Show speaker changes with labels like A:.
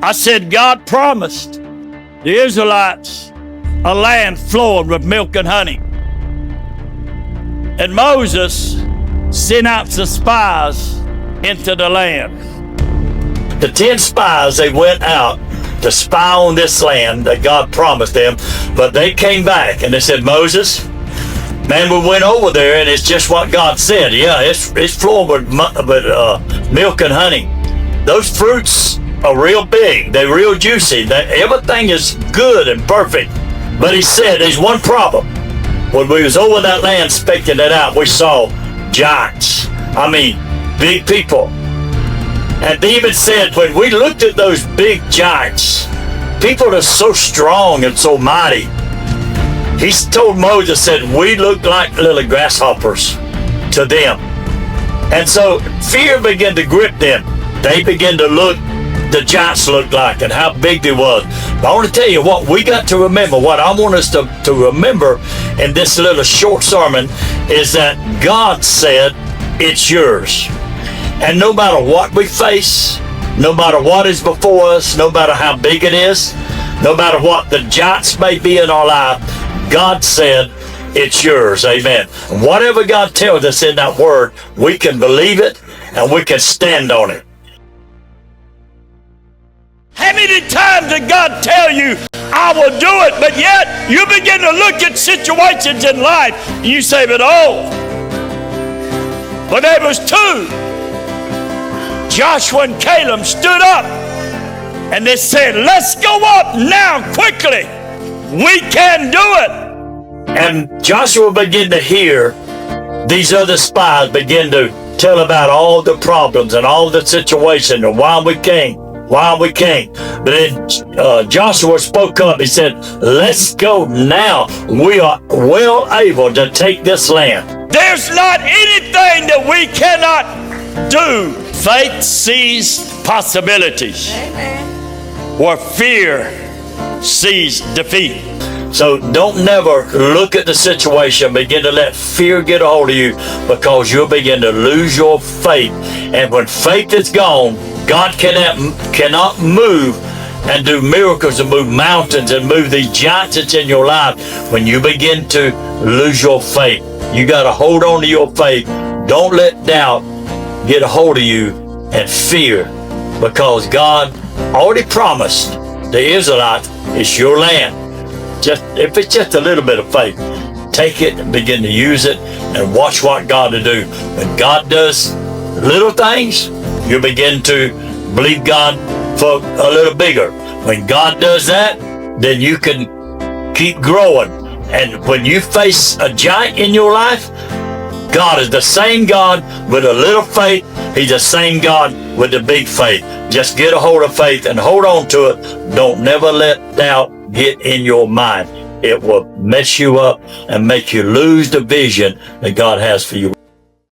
A: I said, God promised the Israelites a land flowing with milk and honey. And Moses sent out the spies into the land. The 10 spies, they went out to spy on this land that God promised them, but they came back and they said, Moses, man, we went over there and it's just what God said. Yeah, it's flowing with milk and honey. Those fruits are real big. They're real juicy. Everything is good and perfect. But he said there's one problem. When we was over that land inspecting it out, we saw giants. I mean, big people. And they even said when we looked at those big giants, people are so strong and so mighty. He told Moses, said, we look like little grasshoppers to them. And so fear began to grip them. They began to look, the giants looked like and how big they was. But I want to tell you what we got to remember, what I want us to remember in this little short sermon is that God said, it's yours. And no matter what we face, no matter what is before us, no matter how big it is, no matter what the giants may be in our life, God said, it's yours. Amen. Whatever God tells us in that word, we can believe it and we can stand on it. How many times did God tell you, I will do it, but yet you begin to look at situations in life and you say, but there was two. Joshua and Caleb stood up and they said, let's go up now quickly. We can do it. And Joshua began to hear these other spies begin to tell about all the problems and all the situation and why we came. But then Joshua spoke up. He said, let's go now. We are well able to take this land. There's not anything that we cannot do. Faith sees possibilities. Amen. Where fear sees defeat. So don't never look at the situation, begin to let fear get a hold of you, because you'll begin to lose your faith. And when faith is gone, God cannot move and do miracles and move mountains and move these giants that's in your life. When you begin to lose your faith, you got to hold on to your faith. Don't let doubt get a hold of you and fear, because God already promised the Israelites, it's your land. If it's just a little bit of faith, take it and begin to use it and watch what God will do. When God does little things, you begin to believe God for a little bigger. When God does that, then you can keep growing. And when you face a giant in your life, God is the same God with a little faith. He's the same God with the big faith. Just get a hold of faith and hold on to it. Don't never let doubt get in your mind. It will mess you up and make you lose the vision that God has for you.